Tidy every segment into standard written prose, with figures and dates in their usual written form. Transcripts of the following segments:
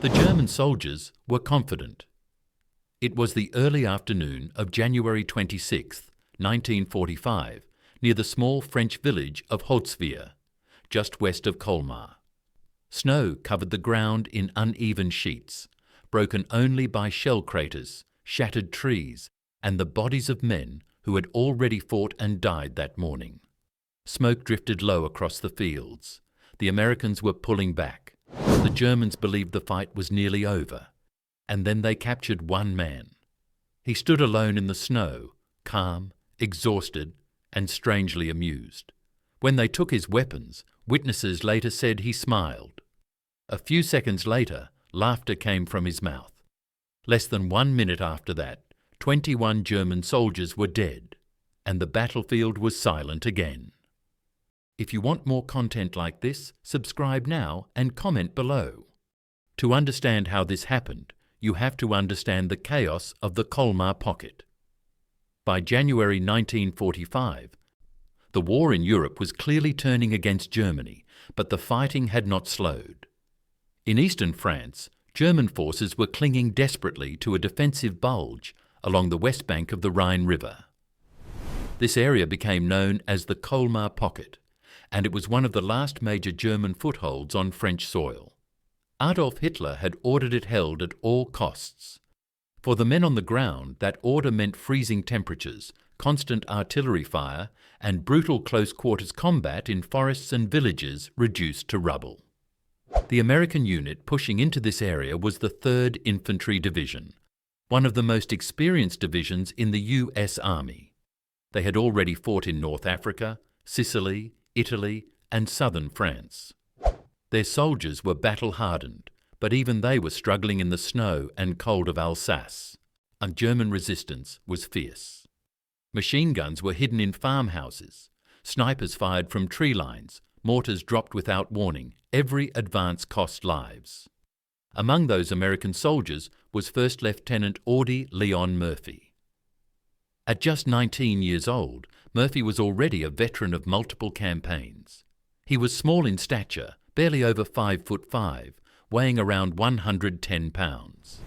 The German soldiers were confident. It was the early afternoon of January 26, 1945, near the small French village of Holtzwihr, just west of Colmar. Snow covered the ground in uneven sheets, broken only by shell craters, shattered trees, and the bodies of men who had already fought and died that morning. Smoke drifted low across the fields. The Americans were pulling back. The Germans believed the fight was nearly over, and then they captured one man. He stood alone in the snow, calm, exhausted, and strangely amused. When they took his weapons, witnesses later said he smiled. A few seconds later, laughter came from his mouth. Less than 1 minute after that, 21 German soldiers were dead, and the battlefield was silent again. If you want more content like this, subscribe now and comment below. To understand how this happened, you have to understand the chaos of the Colmar Pocket. By January 1945, the war in Europe was clearly turning against Germany, but the fighting had not slowed. In eastern France, German forces were clinging desperately to a defensive bulge along the west bank of the Rhine River. This area became known as the Colmar Pocket, and it was one of the last major German footholds on French soil. Adolf Hitler had ordered it held at all costs. For the men on the ground, that order meant freezing temperatures, constant artillery fire, and brutal close-quarters combat in forests and villages reduced to rubble. The American unit pushing into this area was the 3rd Infantry Division, one of the most experienced divisions in the U.S. Army. They had already fought in North Africa, Sicily, Italy, and southern France. Their soldiers were battle-hardened, but even they were struggling in the snow and cold of Alsace, and German resistance was fierce. Machine guns were hidden in farmhouses, snipers fired from tree lines, mortars dropped without warning. Every advance cost lives. Among those American soldiers was First Lieutenant Audie Murphy. At just 19 years old, Murphy was already a veteran of multiple campaigns. He was small in stature, barely over 5'5", weighing around 110 pounds.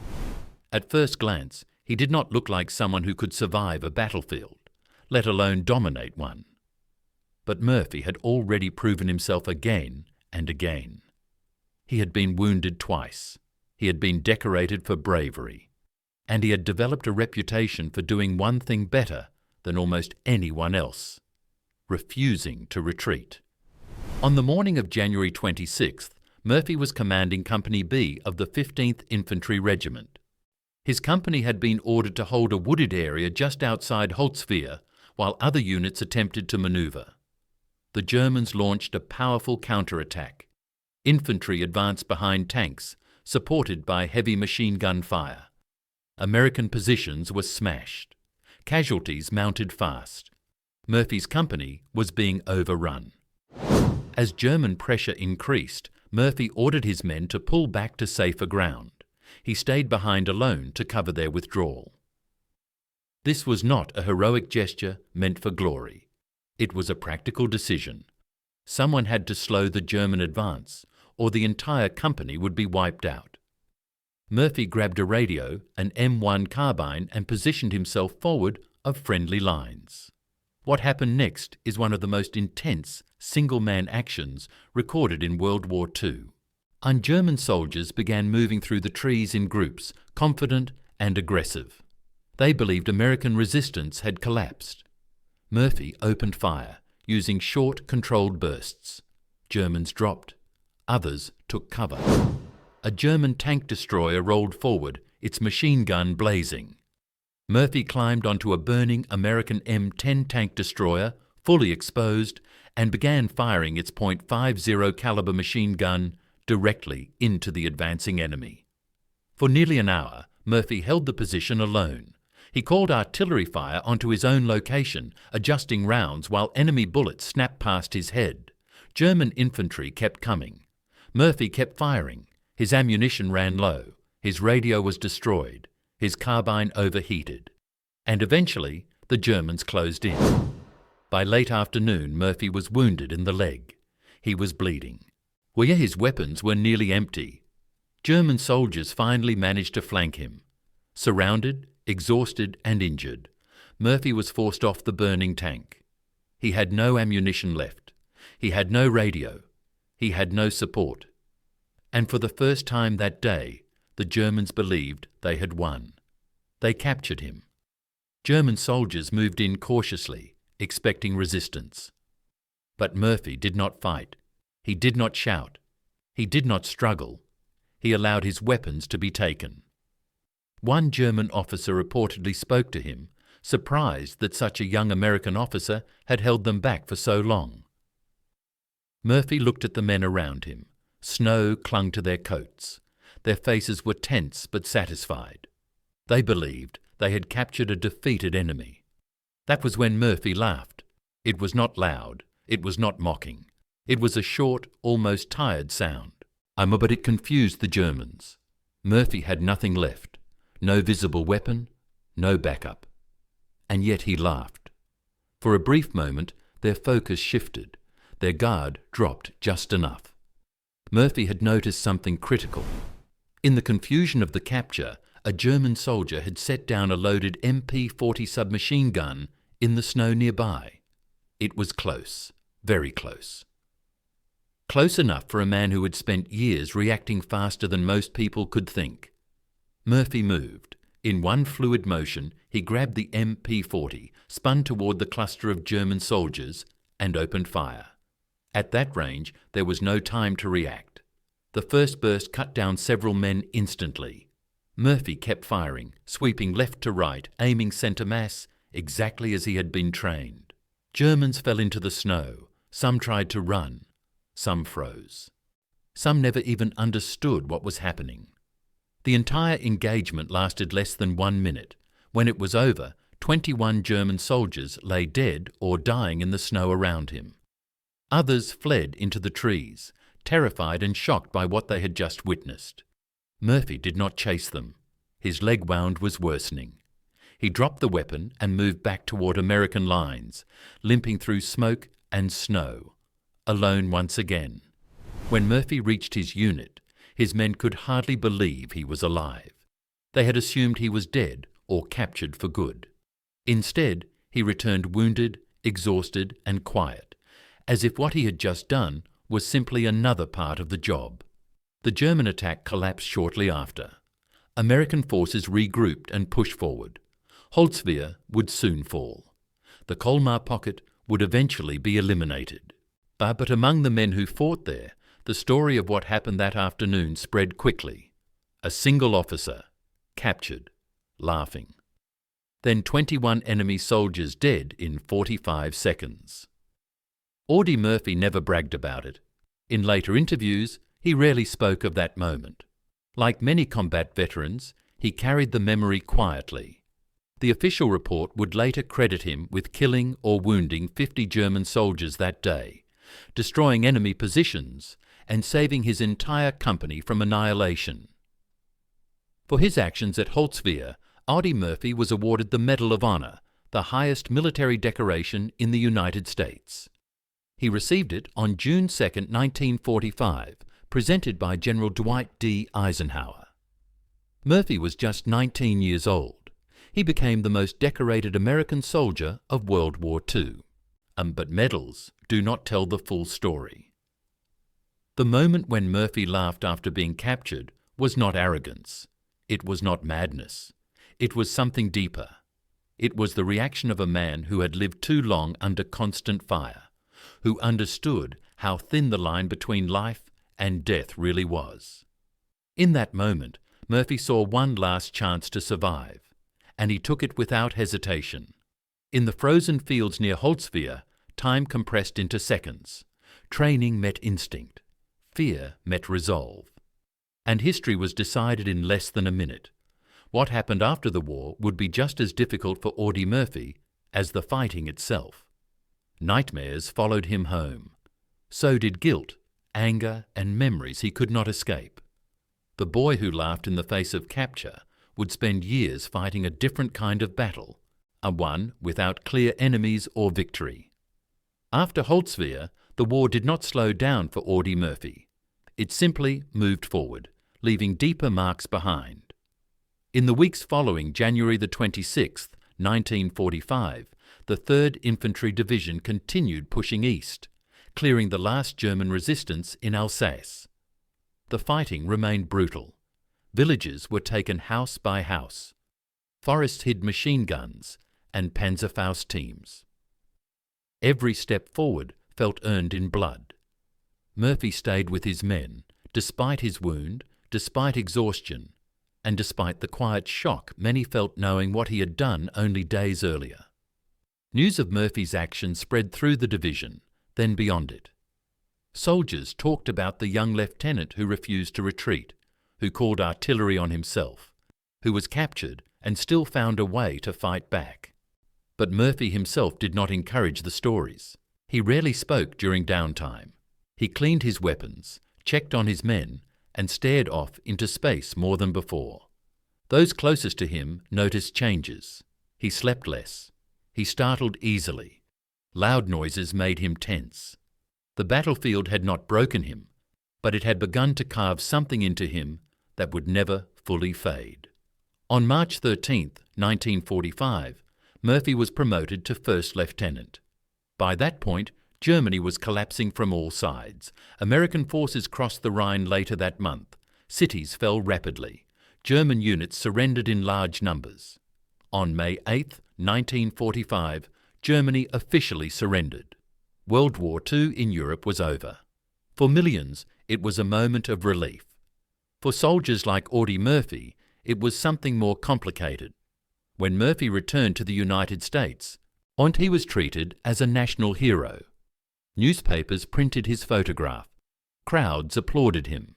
At first glance, he did not look like someone who could survive a battlefield, let alone dominate one. But Murphy had already proven himself again and again. He had been wounded twice. He had been decorated for bravery. And he had developed a reputation for doing one thing better than almost anyone else: refusing to retreat. On the morning of January 26th, Murphy was commanding Company B of the 15th Infantry Regiment. His company had been ordered to hold a wooded area just outside Holtzwihr, while other units attempted to maneuver. The Germans launched a powerful counterattack. Infantry advanced behind tanks, supported by heavy machine gun fire. American positions were smashed. Casualties mounted fast. Murphy's company was being overrun. As German pressure increased, Murphy ordered his men to pull back to safer ground. He stayed behind alone to cover their withdrawal. This was not a heroic gesture meant for glory. It was a practical decision. Someone had to slow the German advance, or the entire company would be wiped out. Murphy grabbed a radio, an M1 carbine, and positioned himself forward of friendly lines. What happened next is one of the most intense single-man actions recorded in World War II. And German soldiers began moving through the trees in groups, confident and aggressive. They believed American resistance had collapsed. Murphy opened fire, using short, controlled bursts. Germans dropped. Others took cover. A German tank destroyer rolled forward, its machine gun blazing. Murphy climbed onto a burning American M10 tank destroyer, fully exposed, and began firing its .50 caliber machine gun directly into the advancing enemy. For nearly an hour, Murphy held the position alone. He called artillery fire onto his own location, adjusting rounds while enemy bullets snapped past his head. German infantry kept coming. Murphy kept firing. His ammunition ran low. His radio was destroyed. His carbine overheated. And eventually, the Germans closed in. By late afternoon, Murphy was wounded in the leg. He was bleeding. His weapons were nearly empty. German soldiers finally managed to flank him. Surrounded, exhausted and injured, Murphy was forced off the burning tank. He had no ammunition left. He had no radio. He had no support. And for the first time that day, the Germans believed they had won. They captured him. German soldiers moved in cautiously, expecting resistance. But Murphy did not fight. He did not shout. He did not struggle. He allowed his weapons to be taken. One German officer reportedly spoke to him, surprised that such a young American officer had held them back for so long. Murphy looked at the men around him. Snow clung to their coats. Their faces were tense but satisfied. They believed they had captured a defeated enemy. That was when Murphy laughed. It was not loud. It was not mocking. It was a short, almost tired sound. But it confused the Germans. Murphy had nothing left. No visible weapon, no backup. And yet he laughed. For a brief moment, their focus shifted. Their guard dropped just enough. Murphy had noticed something critical. In the confusion of the capture, a German soldier had set down a loaded MP-40 submachine gun in the snow nearby. It was close, very close. Close enough for a man who had spent years reacting faster than most people could think. Murphy moved. In one fluid motion, he grabbed the MP-40, spun toward the cluster of German soldiers, and opened fire. At that range, there was no time to react. The first burst cut down several men instantly. Murphy kept firing, sweeping left to right, aiming centre mass, exactly as he had been trained. Germans fell into the snow. Some tried to run. Some froze. Some never even understood what was happening. The entire engagement lasted less than 1 minute. When it was over, 21 German soldiers lay dead or dying in the snow around him. Others fled into the trees, terrified and shocked by what they had just witnessed. Murphy did not chase them. His leg wound was worsening. He dropped the weapon and moved back toward American lines, limping through smoke and snow, alone once again. When Murphy reached his unit, his men could hardly believe he was alive. They had assumed he was dead or captured for good. Instead, he returned wounded, exhausted and quiet, as if what he had just done was simply another part of the job. The German attack collapsed shortly after. American forces regrouped and pushed forward. Holtzwihr would soon fall. The Colmar Pocket would eventually be eliminated. But among the men who fought there, the story of what happened that afternoon spread quickly. A single officer, captured, laughing. Then 21 enemy soldiers dead in 45 seconds. Audie Murphy never bragged about it. In later interviews, he rarely spoke of that moment. Like many combat veterans, he carried the memory quietly. The official report would later credit him with killing or wounding 50 German soldiers that day, destroying enemy positions, and saving his entire company from annihilation. For his actions at Holtzwihr, Audie Murphy was awarded the Medal of Honor, the highest military decoration in the United States. He received it on June 2, 1945, presented by General Dwight D. Eisenhower. Murphy was just 19 years old. He became the most decorated American soldier of World War II. But medals do not tell the full story. The moment when Murphy laughed after being captured was not arrogance. It was not madness. It was something deeper. It was the reaction of a man who had lived too long under constant fire, who understood how thin the line between life and death really was. In that moment, Murphy saw one last chance to survive, and he took it without hesitation. In the frozen fields near Holtzwihr, time compressed into seconds. Training met instinct. Fear met resolve. And history was decided in less than a minute. What happened after the war would be just as difficult for Audie Murphy as the fighting itself. Nightmares followed him home. So did guilt, anger, and memories he could not escape. The boy who laughed in the face of capture would spend years fighting a different kind of battle, a one without clear enemies or victory. After Holtzwihr, the war did not slow down for Audie Murphy. It simply moved forward, leaving deeper marks behind. In the weeks following January the 26th, 1945, the 3rd Infantry Division continued pushing east, clearing the last German resistance in Alsace. The fighting remained brutal. Villages were taken house by house. Forests hid machine guns and Panzerfaust teams. Every step forward felt earned in blood. Murphy stayed with his men, despite his wound, despite exhaustion, and despite the quiet shock many felt knowing what he had done only days earlier. News of Murphy's action spread through the division, then beyond it. Soldiers talked about the young lieutenant who refused to retreat, who called artillery on himself, who was captured and still found a way to fight back. But Murphy himself did not encourage the stories. He rarely spoke during downtime. He cleaned his weapons, checked on his men, and stared off into space more than before. Those closest to him noticed changes. He slept less. He startled easily. Loud noises made him tense. The battlefield had not broken him, but it had begun to carve something into him that would never fully fade. On March 13, 1945, Murphy was promoted to First Lieutenant. By that point, Germany was collapsing from all sides. American forces crossed the Rhine later that month. Cities fell rapidly. German units surrendered in large numbers. On May 8, 1945, Germany officially surrendered. World War II in Europe was over. For millions, it was a moment of relief. For soldiers like Audie Murphy, it was something more complicated. When Murphy returned to the United States, he was treated as a national hero. Newspapers printed his photograph. Crowds applauded him.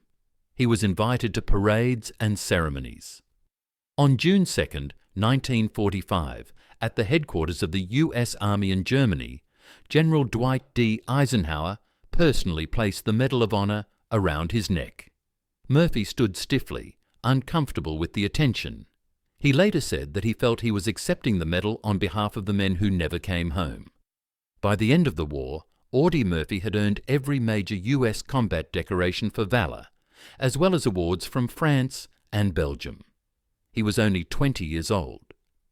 He was invited to parades and ceremonies. On June 2, 1945, at the headquarters of the U.S. Army in Germany, General Dwight D. Eisenhower personally placed the Medal of Honor around his neck. Murphy stood stiffly, uncomfortable with the attention. He later said that he felt he was accepting the medal on behalf of the men who never came home. By the end of the war, Audie Murphy had earned every major U.S. combat decoration for valor, as well as awards from France and Belgium. He was only 20 years old.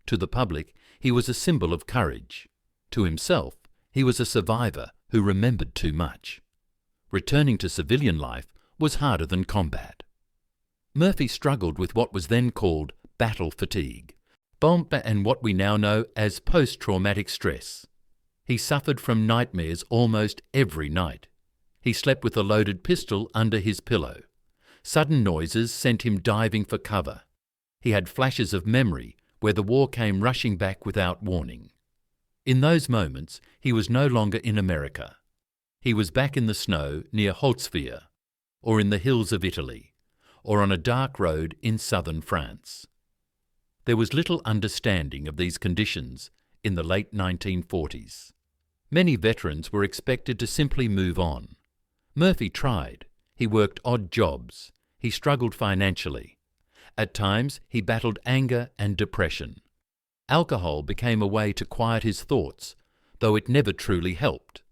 To the public, he was a symbol of courage. To himself, he was a survivor who remembered too much. Returning to civilian life was harder than combat. Murphy struggled with what was then called battle fatigue, and what we now know as post-traumatic stress. He suffered from nightmares almost every night. He slept with a loaded pistol under his pillow. Sudden noises sent him diving for cover. He had flashes of memory where the war came rushing back without warning. In those moments, he was no longer in America. He was back in the snow near Holtzwihr, or in the hills of Italy, or on a dark road in southern France. There was little understanding of these conditions in the late 1940s. Many veterans were expected to simply move on. Murphy tried. He worked odd jobs. He struggled financially. At times, he battled anger and depression. Alcohol became a way to quiet his thoughts, though it never truly helped.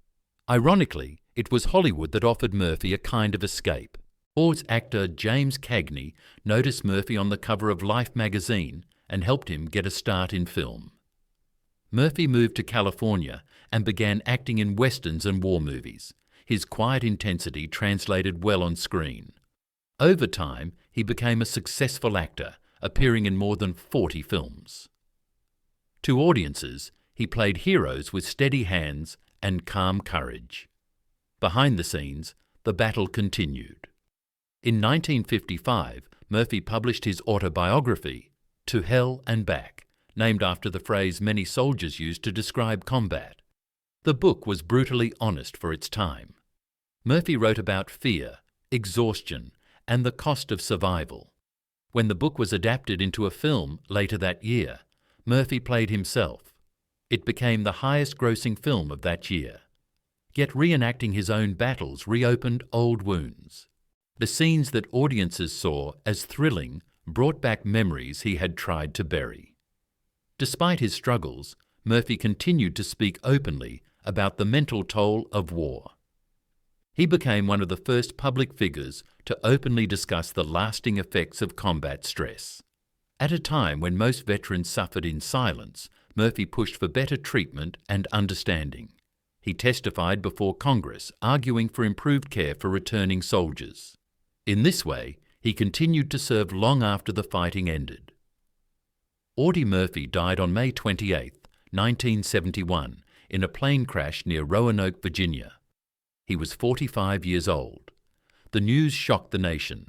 Ironically, it was Hollywood that offered Murphy a kind of escape. Hollywood actor James Cagney noticed Murphy on the cover of Life magazine and helped him get a start in film. Murphy moved to California and began acting in westerns and war movies. His quiet intensity translated well on screen. Over time, he became a successful actor, appearing in more than 40 films. To audiences, he played heroes with steady hands and calm courage. Behind the scenes, the battle continued. In 1955, Murphy published his autobiography, To Hell and Back, named after the phrase many soldiers used to describe combat. The book was brutally honest for its time. Murphy wrote about fear, exhaustion, and the cost of survival. When the book was adapted into a film later that year, Murphy played himself. It became the highest-grossing film of that year. Yet reenacting his own battles reopened old wounds. The scenes that audiences saw as thrilling brought back memories he had tried to bury. Despite his struggles, Murphy continued to speak openly about the mental toll of war. He became one of the first public figures to openly discuss the lasting effects of combat stress. At a time when most veterans suffered in silence, Murphy pushed for better treatment and understanding. He testified before Congress, arguing for improved care for returning soldiers. In this way, he continued to serve long after the fighting ended. Audie Murphy died on May 28, 1971, in a plane crash near Roanoke, Virginia. He was 45 years old. The news shocked the nation.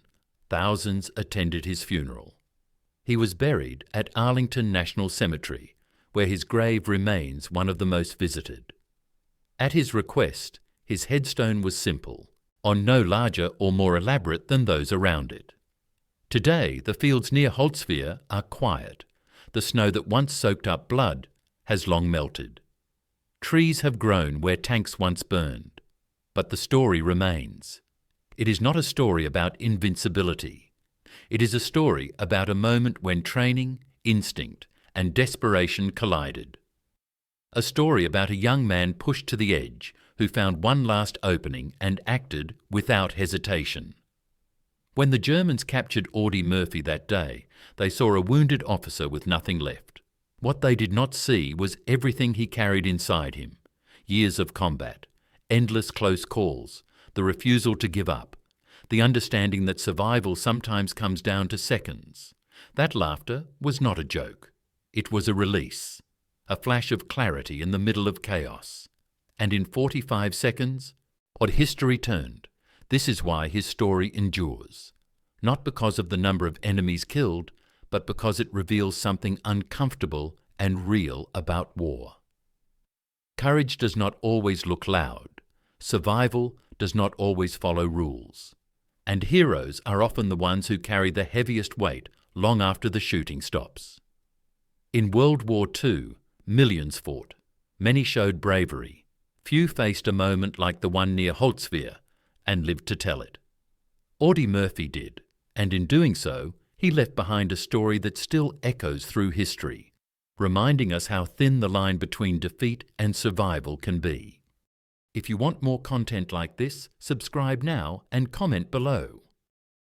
Thousands attended his funeral. He was buried at Arlington National Cemetery, where his grave remains one of the most visited. At his request, his headstone was simple, on no larger or more elaborate than those around it. Today, the fields near Holtzwihr are quiet. The snow that once soaked up blood has long melted. Trees have grown where tanks once burned, but the story remains. It is not a story about invincibility. It is a story about a moment when training, instinct, and desperation collided. A story about a young man pushed to the edge who found one last opening and acted without hesitation. When the Germans captured Audie Murphy that day, they saw a wounded officer with nothing left. What they did not see was everything he carried inside him: years of combat, endless close calls, the refusal to give up, the understanding that survival sometimes comes down to seconds. That laughter was not a joke. It was a release, a flash of clarity in the middle of chaos. And in 45 seconds, what history turned. This is why his story endures. Not because of the number of enemies killed, but because it reveals something uncomfortable and real about war. Courage does not always look loud. Survival does not always follow rules. And heroes are often the ones who carry the heaviest weight long after the shooting stops. In World War II, millions fought. Many showed bravery. Few faced a moment like the one near Holtzwihr and lived to tell it. Audie Murphy did, and in doing so, he left behind a story that still echoes through history, reminding us how thin the line between defeat and survival can be. If you want more content like this, subscribe now and comment below.